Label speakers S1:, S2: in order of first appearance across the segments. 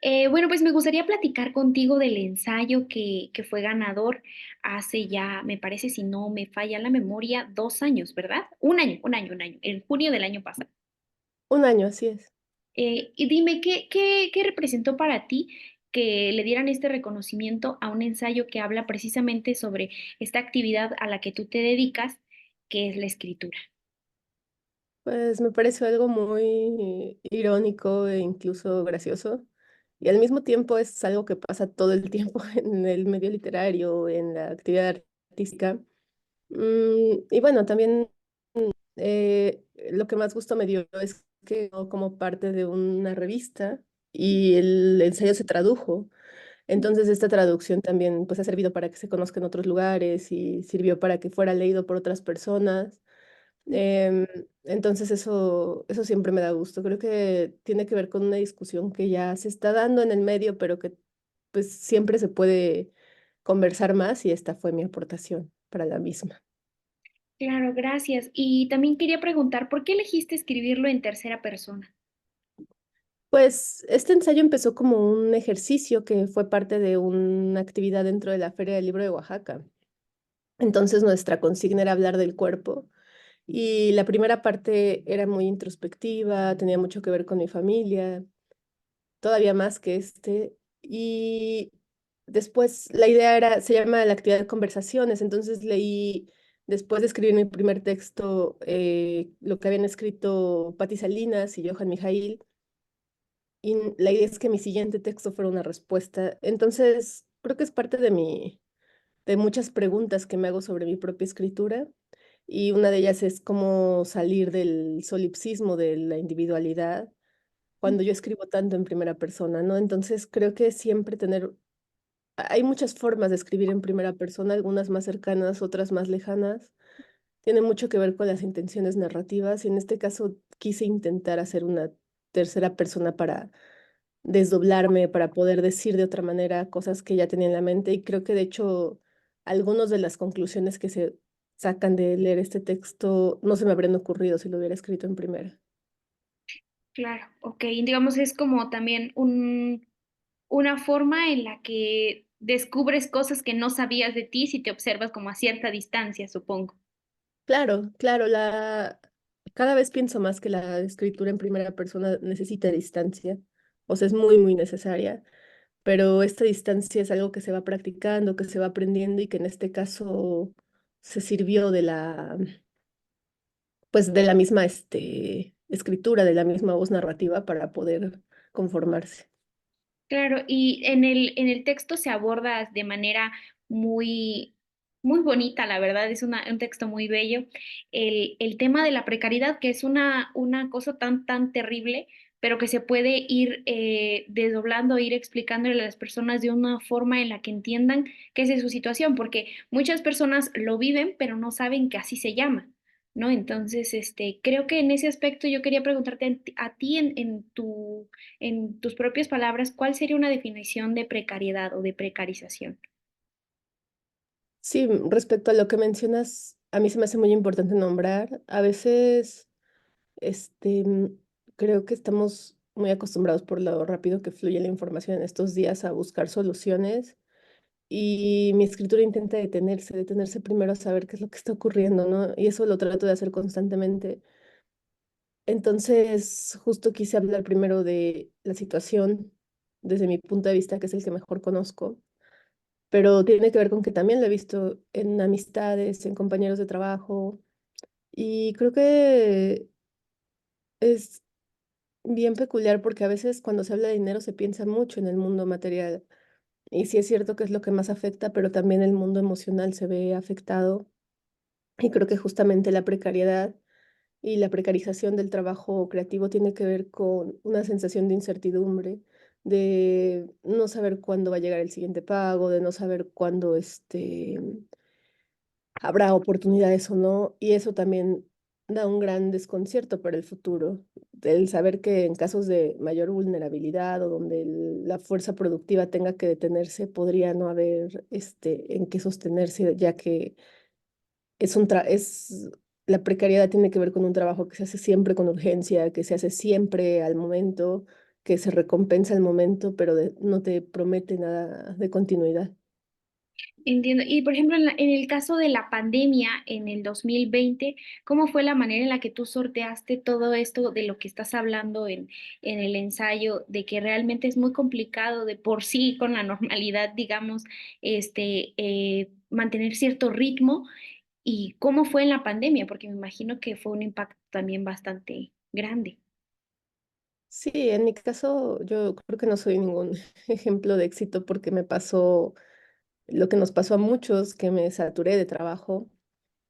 S1: Bueno, pues me gustaría platicar contigo del ensayo que fue ganador hace ya, me parece, si no me falla la memoria, 2 años, ¿verdad? Un año, en junio del año pasado.
S2: Un año, así es.
S1: Y dime, ¿qué representó para ti que le dieran este reconocimiento a un ensayo que habla precisamente sobre esta actividad a la que tú te dedicas, que es la escritura?
S2: Pues me pareció algo muy irónico e incluso gracioso. Y al mismo tiempo es algo que pasa todo el tiempo en el medio literario, en la actividad artística. Y bueno, también lo que más gusto me dio es que como parte de una revista y el ensayo se tradujo. Entonces esta traducción también pues ha servido para que se conozca en otros lugares y sirvió para que fuera leído por otras personas. Em, entonces eso siempre me da gusto. Creo que tiene que ver con una discusión que ya se está dando en el medio, pero que pues siempre se puede conversar más y esta fue mi aportación para la misma.
S1: Claro, gracias. Y también quería preguntar, ¿por qué elegiste escribirlo en tercera persona?
S2: Pues este ensayo empezó como un ejercicio que fue parte de una actividad dentro de la Feria del Libro de Oaxaca. Entonces nuestra consigna era hablar del cuerpo y la primera parte era muy introspectiva, tenía mucho que ver con mi familia, todavía más que este. Y después la idea era, se llama la actividad de conversaciones, entonces leí, después de escribir mi primer texto, lo que habían escrito Patti Salinas y Johan Mijail, y la idea es que mi siguiente texto fuera una respuesta. Entonces, creo que es parte de muchas preguntas que me hago sobre mi propia escritura, y una de ellas es cómo salir del solipsismo de la individualidad cuando yo escribo tanto en primera persona, ¿no? Entonces creo que siempre hay muchas formas de escribir en primera persona, algunas más cercanas, otras más lejanas. Tiene mucho que ver con las intenciones narrativas y en este caso quise intentar hacer una tercera persona para desdoblarme, para poder decir de otra manera cosas que ya tenía en la mente y creo que de hecho algunas de las conclusiones que se sacan de leer este texto no se me habrían ocurrido si lo hubiera escrito en primera.
S1: Claro, ok. Digamos, es como también una forma en la que descubres cosas que no sabías de ti si te observas como a cierta distancia, supongo.
S2: Claro, claro, cada vez pienso más que la escritura en primera persona necesita distancia, o sea, es muy, muy necesaria, pero esta distancia es algo que se va practicando, que se va aprendiendo y que en este caso se sirvió pues de la misma escritura, de la misma voz narrativa para poder conformarse.
S1: Claro, y en el texto se aborda de manera muy, muy bonita, la verdad, es un texto muy bello, el tema de la precariedad, que es una cosa tan terrible, pero que se puede ir desdoblando, ir explicándole a las personas de una forma en la que entiendan qué es su situación, porque muchas personas lo viven, pero no saben que así se llama. ¿No? Entonces, creo que en ese aspecto yo quería preguntarte a ti en tus propias palabras, ¿cuál sería una definición de precariedad o de precarización?
S2: Sí, respecto a lo que mencionas, a mí se me hace muy importante nombrar, a veces Este, mm, creo que estamos muy acostumbrados por lo rápido que fluye la información en estos días a buscar soluciones y mi escritura intenta detenerse primero a saber qué es lo que está ocurriendo, ¿no? Y eso lo trato de hacer constantemente. Entonces, justo quise hablar primero de la situación desde mi punto de vista, que es el que mejor conozco, pero tiene que ver con que también lo he visto en amistades, en compañeros de trabajo y creo que es bien peculiar porque a veces cuando se habla de dinero se piensa mucho en el mundo material y sí es cierto que es lo que más afecta, pero también el mundo emocional se ve afectado y creo que justamente la precariedad y la precarización del trabajo creativo tiene que ver con una sensación de incertidumbre, de no saber cuándo va a llegar el siguiente pago, de no saber cuándo habrá oportunidades o no, y eso también da un gran desconcierto para el futuro, el saber que en casos de mayor vulnerabilidad o donde la fuerza productiva tenga que detenerse, podría no haber en qué sostenerse, ya que la precariedad tiene que ver con un trabajo que se hace siempre con urgencia, que se hace siempre al momento, que se recompensa el momento, pero no te promete nada de continuidad.
S1: Entiendo. Y por ejemplo, en el caso de la pandemia en el 2020, ¿cómo fue la manera en la que tú sorteaste todo esto de lo que estás hablando en el ensayo, de que realmente es muy complicado de por sí con la normalidad, digamos, mantener cierto ritmo? ¿Y cómo fue en la pandemia? Porque me imagino que fue un impacto también bastante grande.
S2: Sí, en mi caso yo creo que no soy ningún ejemplo de éxito porque me pasó lo que nos pasó a muchos, que me saturé de trabajo.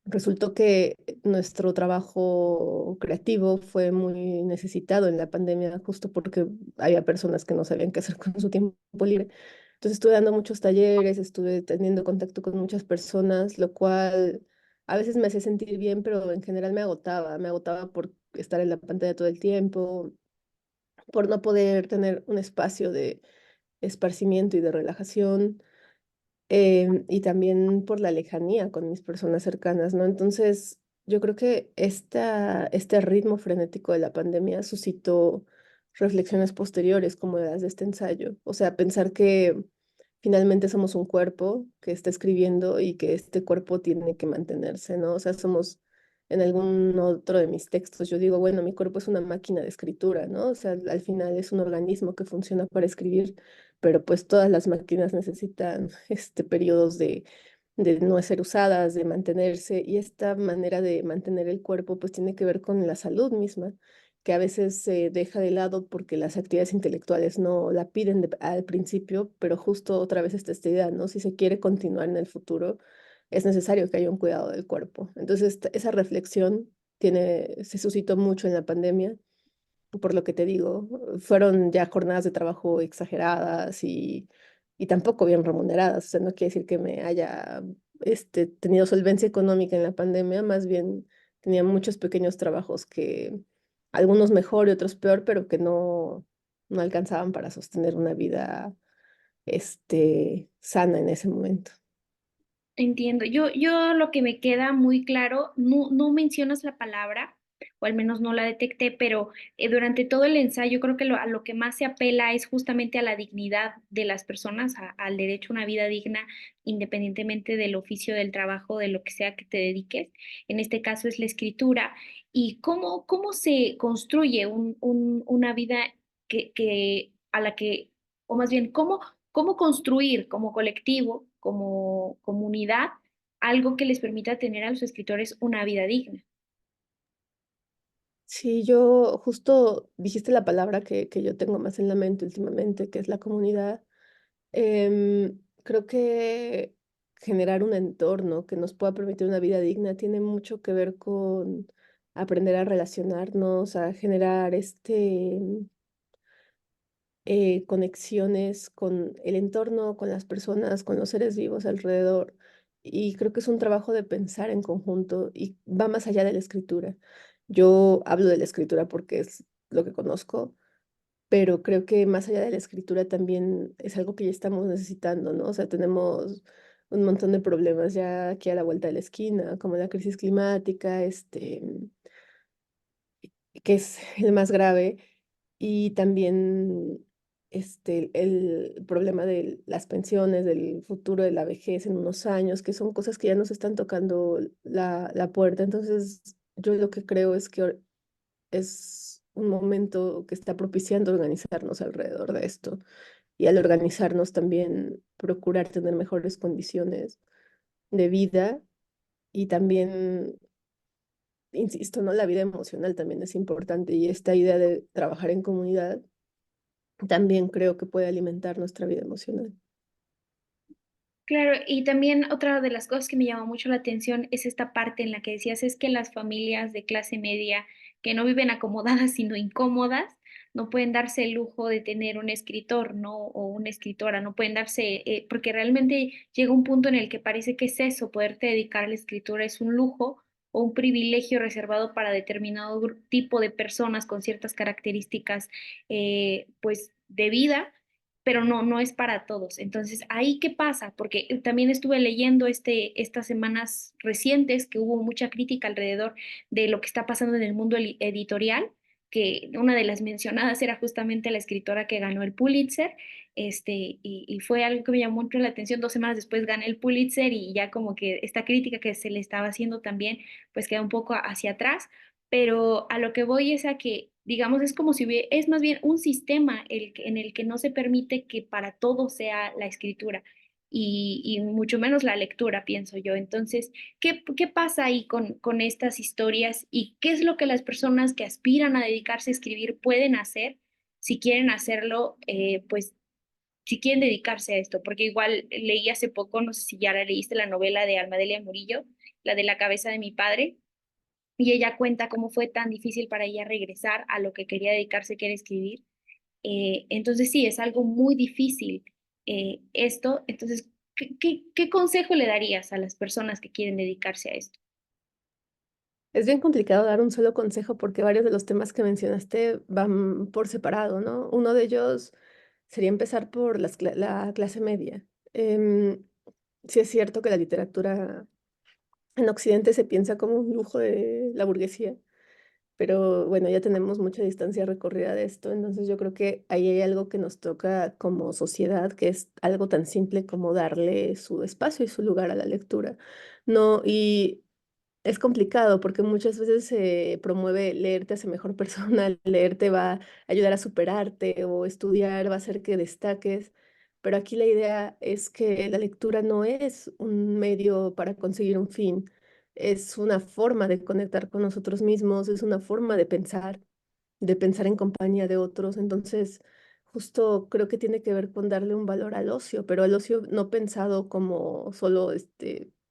S2: Resultó que nuestro trabajo creativo fue muy necesitado en la pandemia, justo porque había personas que no sabían qué hacer con su tiempo libre. Entonces estuve dando muchos talleres, estuve teniendo contacto con muchas personas, lo cual a veces me hacía sentir bien, pero en general me agotaba por estar en la pantalla todo el tiempo, por no poder tener un espacio de esparcimiento y de relajación, y también por la lejanía con mis personas cercanas, ¿no? Entonces, yo creo que este ritmo frenético de la pandemia suscitó reflexiones posteriores como las de este ensayo. O sea, pensar que finalmente somos un cuerpo que está escribiendo y que este cuerpo tiene que mantenerse, ¿no? O sea, somos, en algún otro de mis textos, yo digo, bueno, mi cuerpo es una máquina de escritura, ¿no? O sea, al final es un organismo que funciona para escribir, pero pues todas las máquinas necesitan periodos de no ser usadas, de mantenerse, y esta manera de mantener el cuerpo pues tiene que ver con la salud misma, que a veces se deja de lado porque las actividades intelectuales no la piden al principio, pero justo otra vez está esta idea, ¿no? Si se quiere continuar en el futuro, es necesario que haya un cuidado del cuerpo. Entonces, esa reflexión se suscitó mucho en la pandemia, por lo que te digo, fueron ya jornadas de trabajo exageradas y tampoco bien remuneradas. O sea, no quiere decir que me haya tenido solvencia económica en la pandemia, más bien tenía muchos pequeños trabajos que algunos mejor y otros peor, pero que no alcanzaban para sostener una vida sana en ese momento.
S1: Entiendo. Yo lo que me queda muy claro, no mencionas la palabra, o al menos no la detecté, pero durante todo el ensayo creo que a lo que más se apela es justamente a la dignidad de las personas, al derecho a una vida digna, independientemente del oficio, del trabajo, de lo que sea que te dediques. En este caso es la escritura. ¿Y cómo se construye una vida a la que, o más bien, cómo construir como colectivo, como comunidad, algo que les permita tener a los escritores una vida digna?
S2: Sí, yo justo dijiste la palabra que yo tengo más en la mente últimamente, que es la comunidad. Creo que generar un entorno que nos pueda permitir una vida digna tiene mucho que ver con aprender a relacionarnos, a generar conexiones con el entorno, con las personas, con los seres vivos alrededor. Y creo que es un trabajo de pensar en conjunto y va más allá de la escritura. Yo hablo de la escritura porque es lo que conozco, pero creo que más allá de la escritura también es algo que ya estamos necesitando, ¿no? O sea, tenemos un montón de problemas ya aquí a la vuelta de la esquina, como la crisis climática, que es el más grave, y también el problema de las pensiones, del futuro de la vejez en unos años, que son cosas que ya nos están tocando la puerta. Entonces, yo lo que creo es que es un momento que está propiciando organizarnos alrededor de esto y al organizarnos también procurar tener mejores condiciones de vida y también, insisto, ¿no? La vida emocional también es importante y esta idea de trabajar en comunidad también creo que puede alimentar nuestra vida emocional.
S1: Claro, y también otra de las cosas que me llamó mucho la atención es esta parte en la que decías es que las familias de clase media que no viven acomodadas sino incómodas no pueden darse el lujo de tener un escritor, ¿no? O una escritora, no pueden darse, porque realmente llega un punto en el que parece que es eso, poderte dedicar a la escritura es un lujo o un privilegio reservado para determinado tipo de personas con ciertas características, pues, de vida, pero no es para todos. Entonces, ¿ahí qué pasa? Porque también estuve leyendo estas semanas recientes que hubo mucha crítica alrededor de lo que está pasando en el mundo editorial, que una de las mencionadas era justamente la escritora que ganó el Pulitzer, y fue algo que me llamó mucho la atención. 2 semanas después gané el Pulitzer y ya como que esta crítica que se le estaba haciendo también, pues queda un poco hacia atrás, pero a lo que voy es a que, digamos, es como si hubiera, es más bien un sistema en el que no se permite que para todo sea la escritura. Y mucho menos la lectura, pienso yo. Entonces, ¿qué pasa ahí con estas historias y qué es lo que las personas que aspiran a dedicarse a escribir pueden hacer si quieren hacerlo, pues si quieren dedicarse a esto? Porque igual leí hace poco, no sé si ya la leíste, la novela de Almadelia Murillo, la de La cabeza de mi padre, y ella cuenta cómo fue tan difícil para ella regresar a lo que quería dedicarse, que era escribir. Entonces sí, es algo muy difícil, esto. Entonces, ¿qué consejo le darías a las personas que quieren dedicarse a esto?
S2: Es bien complicado dar un solo consejo porque varios de los temas que mencionaste van por separado, ¿no? Uno de ellos sería empezar por la clase media. Em, sí es cierto que la literatura en Occidente se piensa como un lujo de la burguesía, pero bueno, ya tenemos mucha distancia recorrida de esto, entonces yo creo que ahí hay algo que nos toca como sociedad, que es algo tan simple como darle su espacio y su lugar a la lectura. No, y es complicado porque muchas veces se promueve leer te hace mejor persona, leer te va a ayudar a superarte o estudiar va a hacer que destaques, pero aquí la idea es que la lectura no es un medio para conseguir un fin, es una forma de conectar con nosotros mismos, es una forma de pensar en compañía de otros. Entonces, justo creo que tiene que ver con darle un valor al ocio, pero al ocio no pensado como solo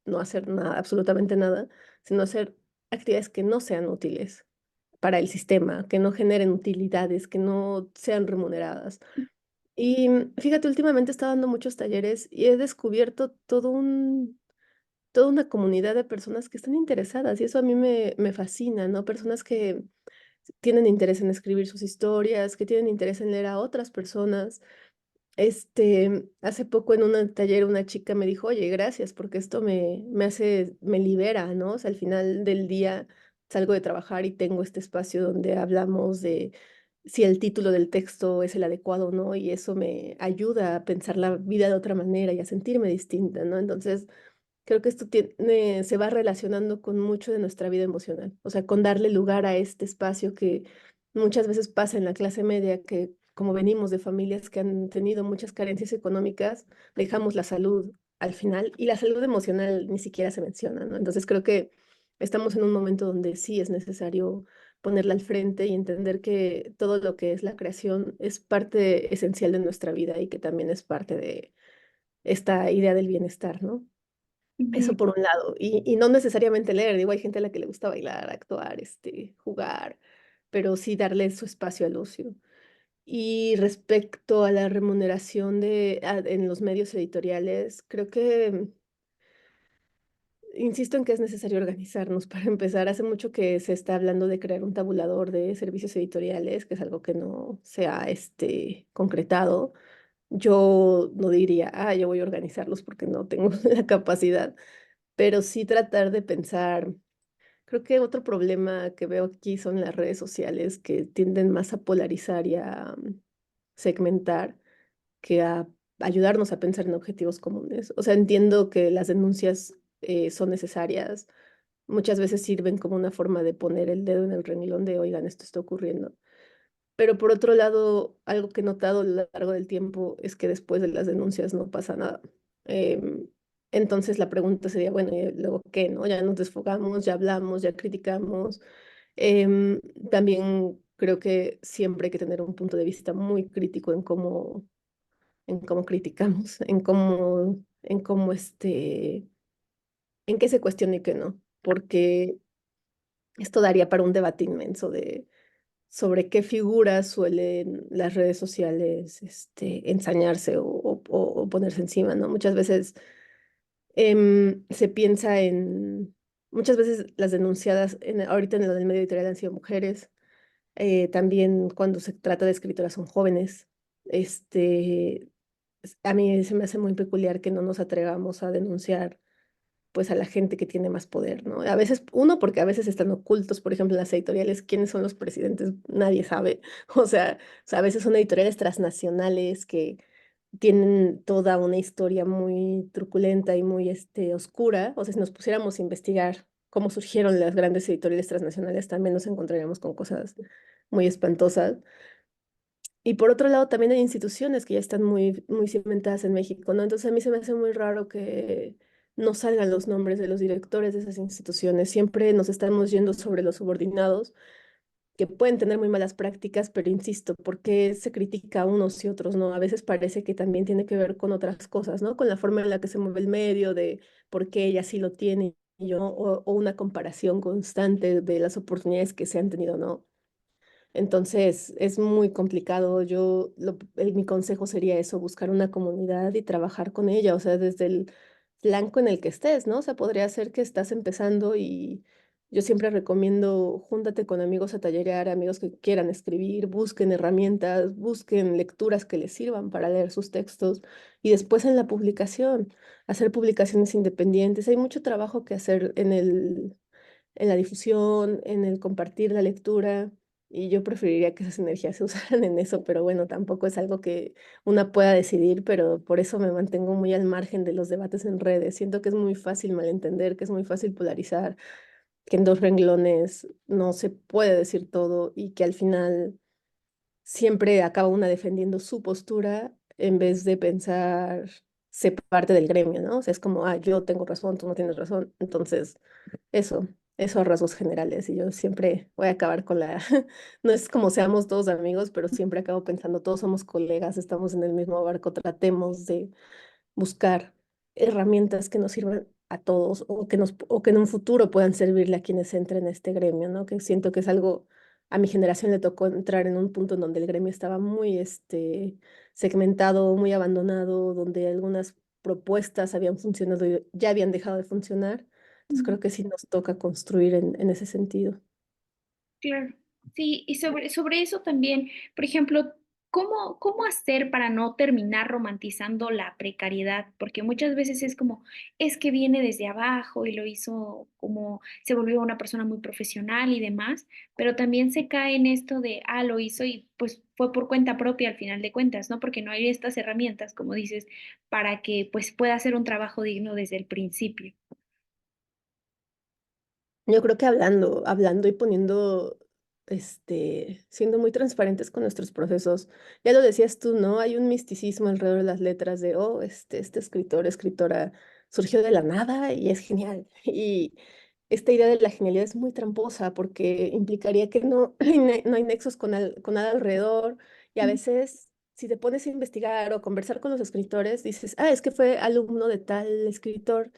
S2: no hacer nada, absolutamente nada, sino hacer actividades que no sean útiles para el sistema, que no generen utilidades, que no sean remuneradas. Y fíjate, últimamente he estado dando muchos talleres y he descubierto toda una comunidad de personas que están interesadas y eso a mí me fascina, ¿no? Personas que tienen interés en escribir sus historias, que tienen interés en leer a otras personas. Hace poco en un taller una chica me dijo, oye, gracias, porque esto me libera, ¿no? O sea, al final del día salgo de trabajar y tengo este espacio donde hablamos de si el título del texto es el adecuado o no, y eso me ayuda a pensar la vida de otra manera y a sentirme distinta, ¿no? Entonces, creo que esto se va relacionando con mucho de nuestra vida emocional, o sea, con darle lugar a este espacio que muchas veces pasa en la clase media, que como venimos de familias que han tenido muchas carencias económicas, dejamos la salud al final y la salud emocional ni siquiera se menciona, ¿no? Entonces creo que estamos en un momento donde sí es necesario ponerla al frente y entender que todo lo que es la creación es parte esencial de nuestra vida y que también es parte de esta idea del bienestar, ¿no?
S1: Ujú,
S2: Eso por un lado, y no necesariamente leer, digo, hay gente a la que le gusta bailar, actuar, jugar, pero sí darle su espacio al ocio. Y respecto a la remuneración en los medios editoriales, creo que insisto en que es necesario organizarnos para empezar. Hace mucho que se está hablando de crear un tabulador de servicios editoriales, que es algo que no se ha concretado. Yo no diría, yo voy a organizarlos porque no tengo la capacidad, pero sí tratar de pensar. Creo que otro problema que veo aquí son las redes sociales que tienden más a polarizar y a segmentar que a ayudarnos a pensar en objetivos comunes. O sea, entiendo que las denuncias son necesarias, muchas veces sirven como una forma de poner el dedo en el renglón de, oigan, esto está ocurriendo. Pero por otro lado, algo que he notado a lo largo del tiempo es que después de las denuncias no pasa nada. Em, entonces la pregunta sería, bueno, ¿y luego qué, no? Ya nos desfogamos, ya hablamos, ya criticamos. Em, También creo que siempre hay que tener un punto de vista muy crítico en cómo criticamos, en qué se cuestiona y qué no, porque esto daría para un debate inmenso sobre qué figuras suelen las redes sociales ensañarse o ponerse encima, ¿no? Muchas veces se piensa muchas veces las denunciadas ahorita en lo del medio editorial han sido mujeres, también cuando se trata de escritoras son jóvenes. A mí se me hace muy peculiar que no nos atrevamos a denunciar pues a la gente que tiene más poder, ¿no? A veces, uno, porque a veces están ocultos, por ejemplo, en las editoriales, quiénes son los presidentes, nadie sabe. O sea, a veces son editoriales transnacionales que tienen toda una historia muy truculenta y muy oscura. O sea, si nos pusiéramos a investigar cómo surgieron las grandes editoriales transnacionales, también nos encontraríamos con cosas muy espantosas. Y por otro lado, también hay instituciones que ya están muy, muy cimentadas en México, ¿no? Entonces a mí se me hace muy raro que no salgan los nombres de los directores de esas instituciones. Siempre nos estamos yendo sobre los subordinados, que pueden tener muy malas prácticas, pero insisto, ¿por qué se critica a unos y otros, no? A veces parece que también tiene que ver con otras cosas, ¿no? Con la forma en la que se mueve el medio, de por qué ella sí lo tiene y yo, o una comparación constante de las oportunidades que se han tenido, ¿no? Entonces es muy complicado. Mi consejo sería eso, buscar una comunidad y trabajar con ella, o sea, desde el flanco en el que estés, ¿no? O sea, podría ser que estás empezando y yo siempre recomiendo, júntate con amigos a tallerear, amigos que quieran escribir, busquen herramientas, busquen lecturas que les sirvan para leer sus textos y después en la publicación, hacer publicaciones independientes. Hay mucho trabajo que hacer en la difusión, en el compartir la lectura, y yo preferiría que esas energías se usaran en eso, pero bueno, tampoco es algo que una pueda decidir, pero por eso me mantengo muy al margen de los debates en redes. Siento que es muy fácil malentender, que es muy fácil polarizar, que en dos renglones no se puede decir todo y que al final siempre acaba una defendiendo su postura en vez de pensar, ser parte del gremio, ¿no? O sea, es como, ah, yo tengo razón, tú no tienes razón. Entonces, eso, eso a rasgos generales. Y yo siempre voy a acabar con la, no es como seamos todos amigos, pero siempre acabo pensando, todos somos colegas, estamos en el mismo barco, tratemos de buscar herramientas que nos sirvan a todos o que en un futuro puedan servirle a quienes entren en este gremio, ¿no? Que siento que es algo, a mi generación le tocó entrar en un punto en donde el gremio estaba muy segmentado, muy abandonado, donde algunas propuestas habían funcionado y ya habían dejado de funcionar. Entonces creo que sí nos toca construir en ese sentido.
S1: Claro, sí, y sobre eso también, por ejemplo, ¿cómo hacer para no terminar romantizando la precariedad? Porque muchas veces es como, es que viene desde abajo y lo hizo como, se volvió una persona muy profesional y demás, pero también se cae en esto de, ah, lo hizo y pues fue por cuenta propia al final de cuentas, ¿no? Porque no hay estas herramientas, como dices, para que pues pueda hacer un trabajo digno desde el principio.
S2: Yo creo que hablando y poniendo, siendo muy transparentes con nuestros procesos. Ya lo decías tú, ¿no? Hay un misticismo alrededor de las letras de, oh, este escritor, escritora surgió de la nada y es genial. Y esta idea de la genialidad es muy tramposa porque implicaría que no, no hay nexos con nada alrededor y a veces... Si te pones a investigar o conversar con los escritores, dices, ah, es que fue alumno de tal escritor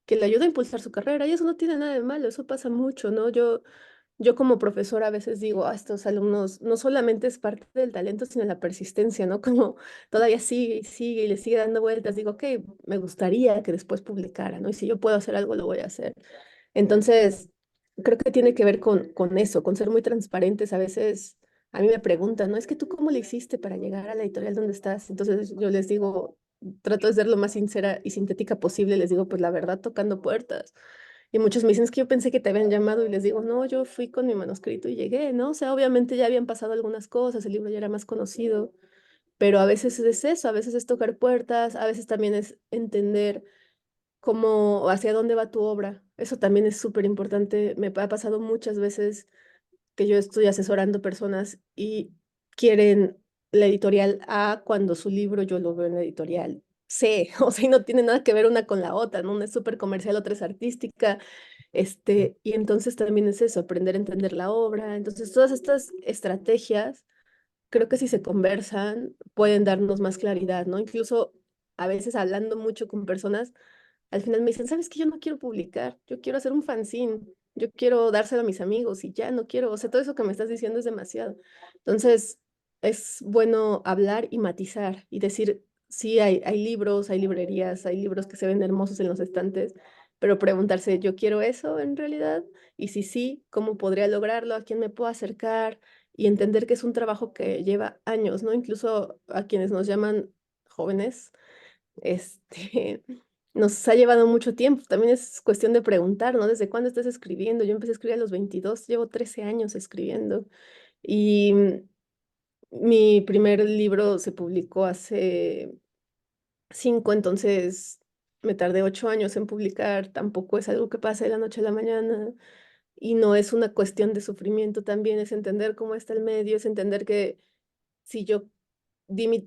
S2: que le ayuda a impulsar su carrera y eso no tiene nada de malo, eso pasa mucho, ¿no? Yo como profesora a veces digo, a estos alumnos no solamente es parte del talento, sino la persistencia, ¿no? Como todavía sigue y sigue y le sigue dando vueltas, digo, ok, me gustaría que después publicara, ¿no? Y si yo puedo hacer algo, lo voy a hacer. Entonces, creo que tiene que ver con eso, con ser muy transparentes. A veces a mí me preguntan, ¿no? Es que tú cómo le hiciste para llegar a la editorial donde estás. Entonces yo les digo, trato de ser lo más sincera y sintética posible. Les digo, pues la verdad, tocando puertas. Y muchos me dicen, es que yo pensé que te habían llamado y les digo, no, yo fui con mi manuscrito y llegué, ¿no? O sea, obviamente ya habían pasado algunas cosas, el libro ya era más conocido, pero a veces es eso, a veces es tocar puertas, a veces también es entender cómo, hacia dónde va tu obra. Eso también es súper importante. Me ha pasado muchas veces que yo estoy asesorando personas y quieren la editorial A cuando su libro yo lo veo en la editorial C, o sea, y no tiene nada que ver una con la otra, ¿no? Una es súper comercial, otra es artística, y entonces también es eso, aprender a entender la obra. Entonces, todas estas estrategias, creo que si se conversan, pueden darnos más claridad, ¿no? Incluso a veces hablando mucho con personas, al final me dicen, ¿sabes qué? Yo no quiero publicar, yo quiero hacer un fanzine, yo quiero dárselo a mis amigos y ya no quiero, o sea, todo eso que me estás diciendo es demasiado. Entonces, es bueno hablar y matizar y decir, sí, hay libros, hay librerías, hay libros que se ven hermosos en los estantes, pero preguntarse, ¿yo quiero eso en realidad? Y si sí, ¿cómo podría lograrlo? ¿A quién me puedo acercar? Y entender que es un trabajo que lleva años, ¿no? Incluso a quienes nos llaman jóvenes, este, nos ha llevado mucho tiempo. También es cuestión de preguntar, ¿no? ¿Desde cuándo estás escribiendo? Yo empecé a escribir a los 22, llevo 13 años escribiendo. Y mi primer libro se publicó hace 5, entonces me tardé 8 años en publicar. Tampoco es algo que pase de la noche a la mañana. Y no es una cuestión de sufrimiento también, es entender cómo está el medio, es entender que si yo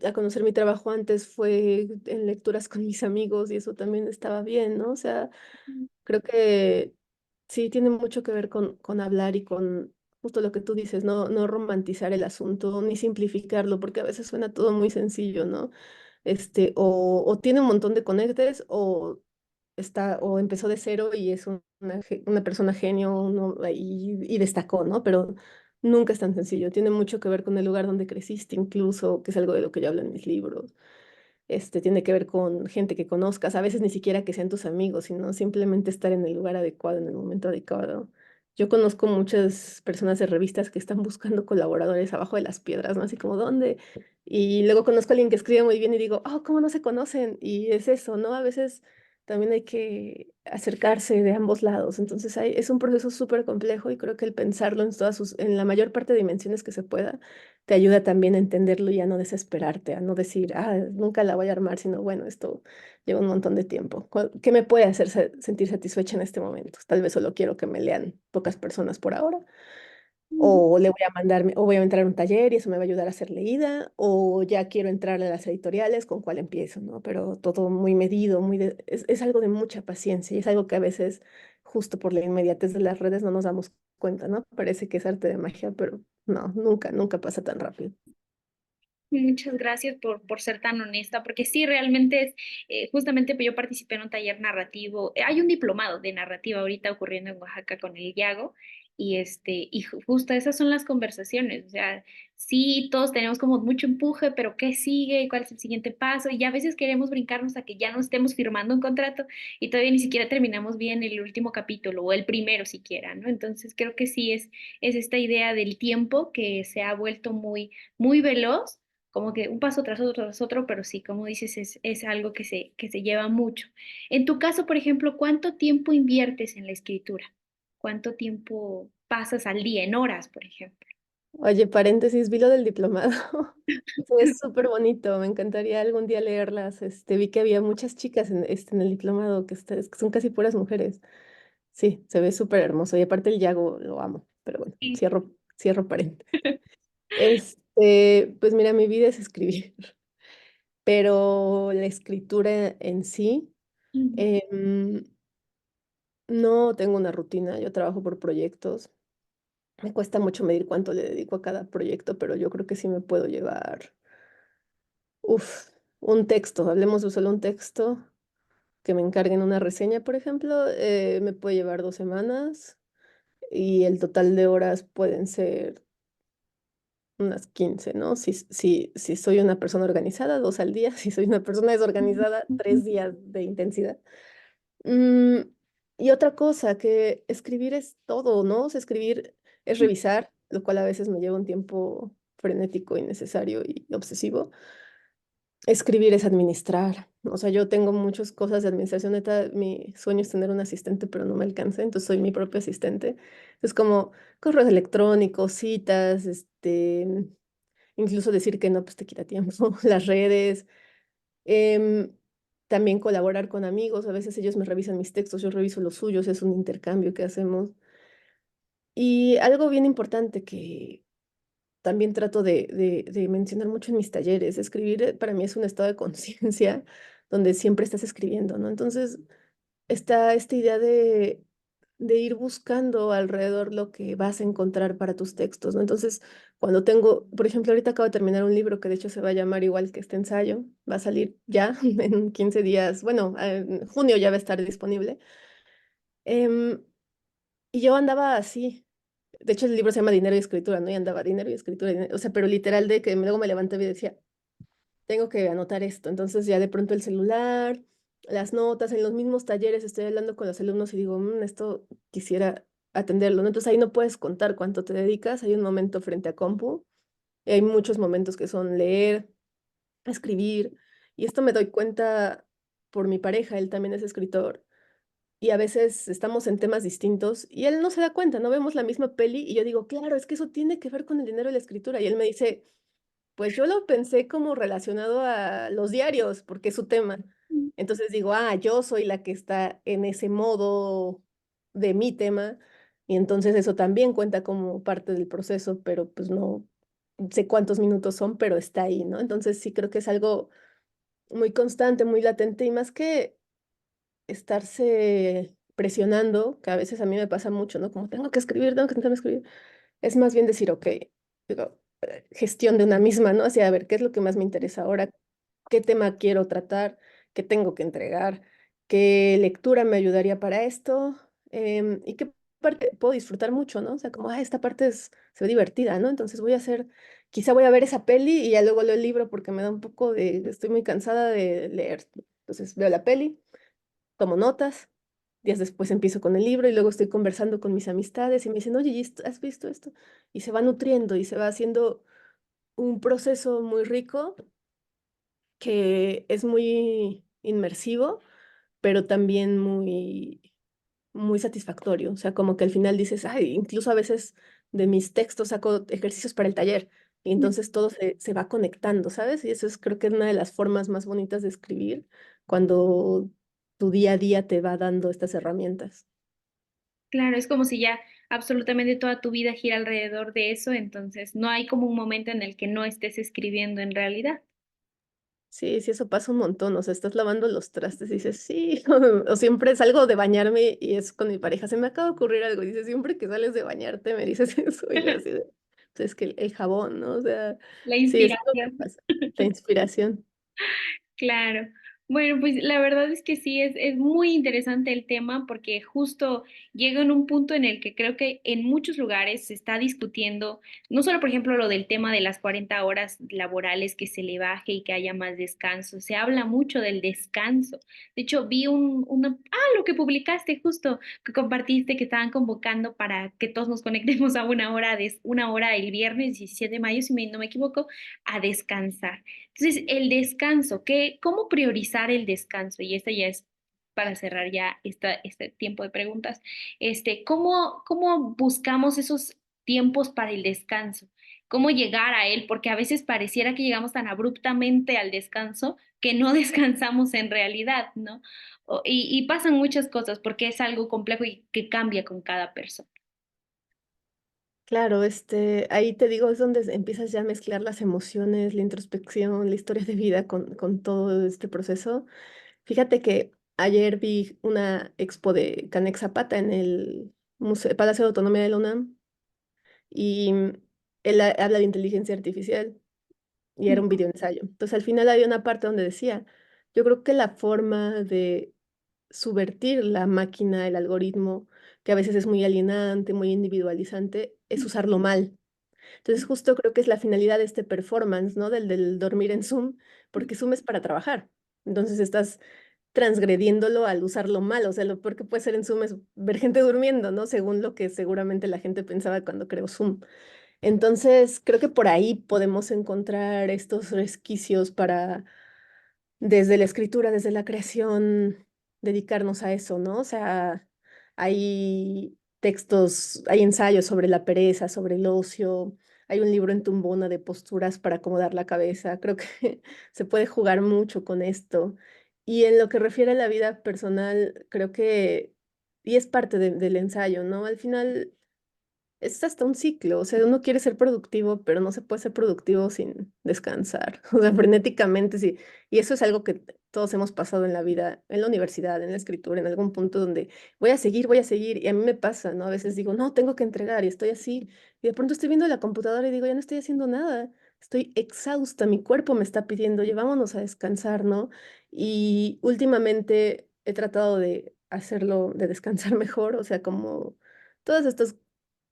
S2: a conocer mi trabajo antes fue en lecturas con mis amigos y eso también estaba bien, ¿no? O sea, creo que sí tiene mucho que ver con hablar y con justo lo que tú dices, no romantizar el asunto ni simplificarlo, porque a veces suena todo muy sencillo, ¿no? O tiene un montón de conectes o empezó de cero y es una persona genio, ¿no? Y destacó, ¿no? Pero nunca es tan sencillo. Tiene mucho que ver con el lugar donde creciste, incluso, que es algo de lo que yo hablo en mis libros. Tiene que ver con gente que conozcas, a veces ni siquiera que sean tus amigos, sino simplemente estar en el lugar adecuado, en el momento adecuado. Yo conozco muchas personas de revistas que están buscando colaboradores abajo de las piedras, ¿no? Así como, ¿dónde? Y luego conozco a alguien que escribe muy bien y digo, oh, ¿cómo no se conocen? Y es eso, ¿no? A veces también hay que acercarse de ambos lados. Entonces es un proceso súper complejo y creo que el pensarlo en la mayor parte de dimensiones que se pueda te ayuda también a entenderlo y a no desesperarte, a no decir, nunca la voy a armar, sino bueno, esto lleva un montón de tiempo. ¿Qué me puede hacer sentir satisfecha en este momento? Tal vez solo quiero que me lean pocas personas por ahora, o le voy a mandarme, o voy a entrar a un taller y eso me va a ayudar a ser leída, o ya quiero entrar a las editoriales, ¿con cuál empiezo? ¿No? Pero todo muy medido, es algo de mucha paciencia y es algo que a veces, justo por la inmediatez de las redes, no nos damos cuenta, ¿no? Parece que es arte de magia, pero no, nunca pasa tan rápido.
S1: Muchas gracias por ser tan honesta, porque sí, realmente es, justamente yo participé en un taller narrativo, hay un diplomado de narrativa ahorita ocurriendo en Oaxaca con el Yago, justo esas son las conversaciones, o sea, sí, todos tenemos como mucho empuje, pero ¿qué sigue? ¿Cuál es el siguiente paso? Y ya a veces queremos brincarnos a que ya no estemos firmando un contrato y todavía ni siquiera terminamos bien el último capítulo o el primero siquiera, ¿no? Entonces creo que sí es esta idea del tiempo que se ha vuelto muy veloz, como que un paso tras otro, pero sí, como dices, es algo que se lleva mucho. En tu caso, por ejemplo, ¿cuánto tiempo inviertes en la escritura? ¿Cuánto tiempo pasas al día, en horas, por ejemplo?
S2: Oye, paréntesis, vi lo del diplomado. Sí, es súper bonito, me encantaría algún día leerlas. Vi que había muchas chicas en el diplomado, que son casi puras mujeres. Sí, se ve súper hermoso. Y aparte el Yago lo amo, pero bueno,
S1: Sí.
S2: cierro paréntesis. Pues mira, mi vida es escribir, pero la escritura en sí,
S1: Ujú.
S2: em, no tengo una rutina, yo trabajo por proyectos. Me cuesta mucho medir cuánto le dedico a cada proyecto, pero yo creo que sí me puedo llevar. Uf, un texto, hablemos de solo un texto, que me encarguen una reseña, por ejemplo, me puede llevar 2 semanas y el total de horas pueden ser unas 15, ¿no? Si soy una persona organizada, 2 al día. Si soy una persona desorganizada, 3 días de intensidad. Mm, y otra cosa, que escribir es todo, ¿no? O sea, escribir es revisar, lo cual a veces me lleva un tiempo frenético, innecesario y obsesivo. Escribir es administrar. O sea, yo tengo muchas cosas de administración. Neta, mi sueño es tener un asistente, pero no me alcanza, entonces soy mi propio asistente. Es como correos electrónicos, citas, incluso decir que no, pues te quita tiempo, las redes. em, También colaborar con amigos. A veces ellos me revisan mis textos, yo reviso los suyos, es un intercambio que hacemos. Y algo bien importante que también trato de mencionar mucho en mis talleres. Escribir para mí es un estado de conciencia donde siempre estás escribiendo, ¿no? Entonces está esta idea de ir buscando alrededor lo que vas a encontrar para tus textos, ¿no? Entonces, cuando tengo, por ejemplo, ahorita acabo de terminar un libro que de hecho se va a llamar igual que este ensayo, va a salir ya en 15 días, bueno, en junio ya va a estar disponible. Em, y yo andaba así. De hecho, el libro se llama Dinero y Escritura, ¿no? Y andaba dinero y escritura, o sea, pero literal de que luego me levantaba y decía, tengo que anotar esto. Entonces ya de pronto el celular, las notas, en los mismos talleres estoy hablando con los alumnos y digo, esto quisiera atenderlo, ¿no? Entonces ahí no puedes contar cuánto te dedicas, hay un momento frente a compu, y hay muchos momentos que son leer, escribir, y esto me doy cuenta por mi pareja, él también es escritor, y a veces estamos en temas distintos y él no se da cuenta, no vemos la misma peli y yo digo, claro, es que eso tiene que ver con el dinero y la escritura. Y él me dice, pues yo lo pensé como relacionado a los diarios, porque es su tema. Entonces digo, ah, yo soy la que está en ese modo de mi tema, y entonces eso también cuenta como parte del proceso, pero pues no sé cuántos minutos son, pero está ahí, ¿no? Entonces sí creo que es algo muy constante, muy latente, y más que estarse presionando, que a veces a mí me pasa mucho, ¿no? Como tengo que escribir, tengo que intentar escribir, es más bien decir, ok, digo, gestión de una misma, ¿no? Hacia, a ver, ¿qué es lo que más me interesa ahora? ¿Qué tema quiero tratar? ¿Qué tengo que entregar? ¿Qué lectura me ayudaría para esto? ¿Y qué parte puedo disfrutar mucho, ¿no? O sea, como, ah, esta parte se ve divertida, ¿no? Entonces voy a hacer, quizá voy a ver esa peli y ya luego leo el libro porque me da un poco de, estoy muy cansada de leer. Entonces veo la peli, tomo notas, días después empiezo con el libro y luego estoy conversando con mis amistades y me dicen, oye, ¿has visto esto? Y se va nutriendo y se va haciendo un proceso muy rico que es muy inmersivo, pero también muy satisfactorio. O sea, como que al final dices, ay, incluso a veces de mis textos saco ejercicios para el taller y entonces todo se va conectando, ¿sabes? Y eso es creo que es una de las formas más bonitas de escribir, cuando tu día a día te va dando estas herramientas.
S1: Claro, es como si ya absolutamente toda tu vida gira alrededor de eso, entonces no hay como un momento en el que no estés escribiendo en realidad.
S2: Sí, sí, eso pasa un montón. O sea, estás lavando los trastes y dices, sí, o siempre salgo de bañarme y es con mi pareja, se me acaba de ocurrir algo. Y dice, siempre que sales de bañarte me dices eso. Y yo así de, pues es que el jabón, ¿no? O sea,
S1: La
S2: sí, es lo que
S1: inspiración.
S2: pasa. La inspiración.
S1: Claro. Bueno, pues la verdad es que sí, es muy interesante el tema porque justo llega en un punto en el que creo que en muchos lugares se está discutiendo, no solo por ejemplo lo del tema de las 40 horas laborales, que se le baje y que haya más descanso, se habla mucho del descanso. De hecho, vi lo que publicaste justo, que compartiste que estaban convocando para que todos nos conectemos a una hora el viernes 17 de mayo, si no me equivoco, a descansar. Entonces, el descanso, ¿cómo priorizar el descanso? Y esta ya es para cerrar ya este tiempo de preguntas. ¿Cómo buscamos esos tiempos para el descanso? ¿Cómo llegar a él? Porque a veces pareciera que llegamos tan abruptamente al descanso que no descansamos en realidad, ¿no? Y pasan muchas cosas porque es algo complejo y que cambia con cada persona.
S2: Claro, ahí te digo, es donde empiezas ya a mezclar las emociones, la introspección, la historia de vida con todo este proceso. Fíjate que ayer vi una expo de Canex Zapata en el Palacio de Autonomía de la UNAM y él habla de inteligencia artificial y era un video ensayo. Entonces al final había una parte donde decía, yo creo que la forma de subvertir la máquina, el algoritmo, que a veces es muy alienante, muy individualizante, es usarlo mal. Entonces justo creo que es la finalidad de este performance, ¿no? Del dormir en Zoom, porque Zoom es para trabajar. Entonces estás transgrediéndolo al usarlo mal. O sea, lo peor que puede ser en Zoom es ver gente durmiendo, ¿no? Según lo que seguramente la gente pensaba cuando creó Zoom. Entonces, creo que por ahí podemos encontrar estos resquicios para, desde la escritura, desde la creación, dedicarnos a eso, ¿no? O sea, hay textos, hay ensayos sobre la pereza, sobre el ocio, hay un libro en Tumbona de posturas para acomodar la cabeza. Creo que se puede jugar mucho con esto. Y en lo que refiere a la vida personal, creo que, y es parte del ensayo, ¿no? Al final es hasta un ciclo, o sea, uno quiere ser productivo, pero no se puede ser productivo sin descansar, o sea, frenéticamente, sí. Y eso es algo que todos hemos pasado en la vida, en la universidad, en la escritura, en algún punto donde voy a seguir, y a mí me pasa, ¿no? A veces digo, no, tengo que entregar, y estoy así, y de pronto estoy viendo la computadora y digo, ya no estoy haciendo nada, estoy exhausta, mi cuerpo me está pidiendo, llevámonos a descansar, ¿no? Y últimamente he tratado de hacerlo, de descansar mejor, o sea, como todas estas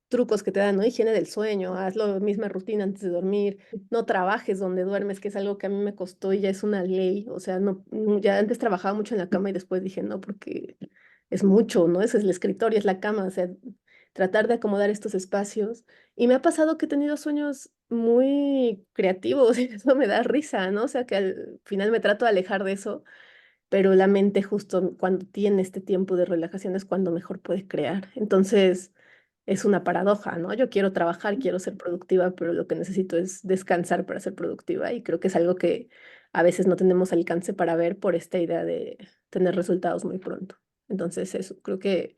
S2: trucos que te dan, ¿no? Higiene del sueño, haz la misma rutina antes de dormir, no trabajes donde duermes, que es algo que a mí me costó y ya es una ley, o sea, ya antes trabajaba mucho en la cama y después dije, no, porque es mucho, ¿no? Ese es el escritorio, es la cama, o sea, tratar de acomodar estos espacios. Y me ha pasado que he tenido sueños muy creativos y eso me da risa, ¿no? O sea, que al final me trato de alejar de eso pero la mente justo cuando tiene este tiempo de relajación es cuando mejor puede crear. Entonces, es una paradoja, ¿no? Yo quiero trabajar, quiero ser productiva, pero lo que necesito es descansar para ser productiva y creo que es algo que a veces no tenemos alcance para ver por esta idea de tener resultados muy pronto. Entonces, eso, creo que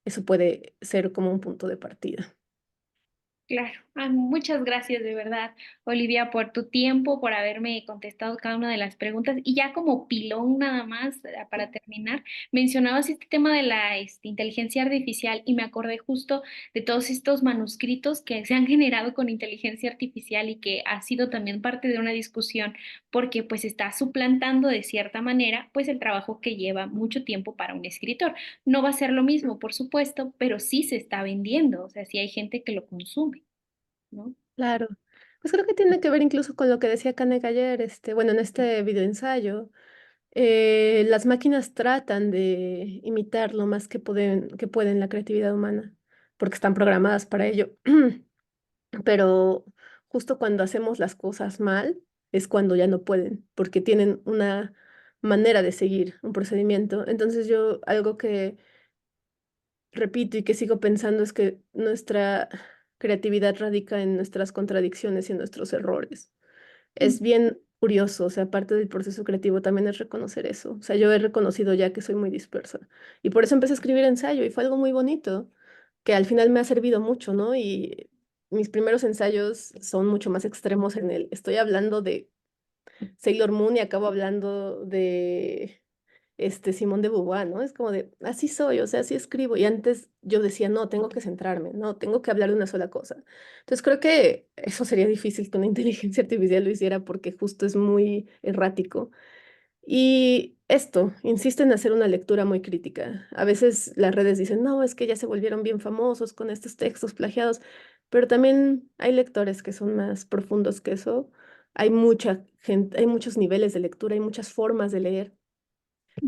S2: eso puede ser como un punto de partida.
S1: Claro. Muchas gracias de verdad, Olivia, por tu tiempo, por haberme contestado cada una de las preguntas. Y ya como pilón nada más, para terminar, mencionabas este tema de la inteligencia artificial y me acordé justo de todos estos manuscritos que se han generado con inteligencia artificial y que ha sido también parte de una discusión porque pues está suplantando de cierta manera pues el trabajo que lleva mucho tiempo para un escritor. No va a ser lo mismo, por supuesto, pero sí se está vendiendo, o sea, sí hay gente que lo consume, ¿no?
S2: Claro. Pues creo que tiene que ver incluso con lo que decía Canek ayer, bueno, en este videoensayo. Las máquinas tratan de imitar lo más que pueden la creatividad humana, porque están programadas para ello. Pero justo cuando hacemos las cosas mal es cuando ya no pueden, porque tienen una manera de seguir un procedimiento. Entonces yo algo que repito y que sigo pensando es que nuestra creatividad radica en nuestras contradicciones y en nuestros errores.
S1: Mm.
S2: Es bien curioso, o sea, parte del proceso creativo también es reconocer eso. O sea, yo he reconocido ya que soy muy dispersa y por eso empecé a escribir ensayo y fue algo muy bonito que al final me ha servido mucho, ¿no? Y mis primeros ensayos son mucho más extremos en el, estoy hablando de Sailor Moon y acabo hablando de Simón de Beauvoir, ¿no? Es como de, así soy, o sea, así escribo. Y antes yo decía, no, tengo que centrarme, no, tengo que hablar de una sola cosa. Entonces creo que eso sería difícil que una inteligencia artificial lo hiciera porque justo es muy errático. Y esto, insisto en hacer una lectura muy crítica. A veces las redes dicen, no, es que ya se volvieron bien famosos con estos textos plagiados, pero también hay lectores que son más profundos que eso. Hay mucha gente, hay muchos niveles de lectura, hay muchas formas de leer.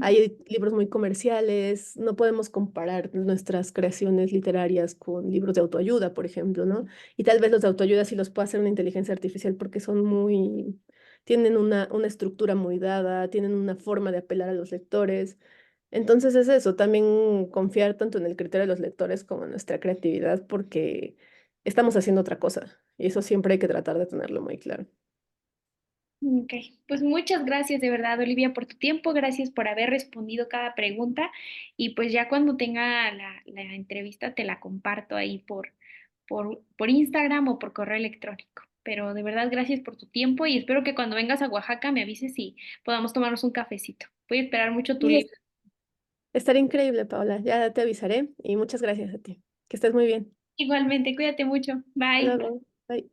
S2: Hay libros muy comerciales, no podemos comparar nuestras creaciones literarias con libros de autoayuda, por ejemplo, ¿no? Y tal vez los de autoayuda sí los pueda hacer una inteligencia artificial porque son muy, tienen una estructura muy dada, tienen una forma de apelar a los lectores. Entonces es eso, también confiar tanto en el criterio de los lectores como en nuestra creatividad porque estamos haciendo otra cosa y eso siempre hay que tratar de tenerlo muy claro.
S1: Ok, pues muchas gracias de verdad, Olivia, por tu tiempo, gracias por haber respondido cada pregunta y pues ya cuando tenga la entrevista te la comparto ahí por Instagram o por correo electrónico. Pero de verdad, gracias por tu tiempo y espero que cuando vengas a Oaxaca me avises y podamos tomarnos un cafecito. Voy a esperar mucho tu
S2: Y
S1: libro.
S2: estaría increíble, Paola. Ya te avisaré y muchas gracias a ti. Que estés muy bien.
S1: Igualmente, cuídate mucho.
S2: Hasta
S1: Bye.
S2: luego. Bye.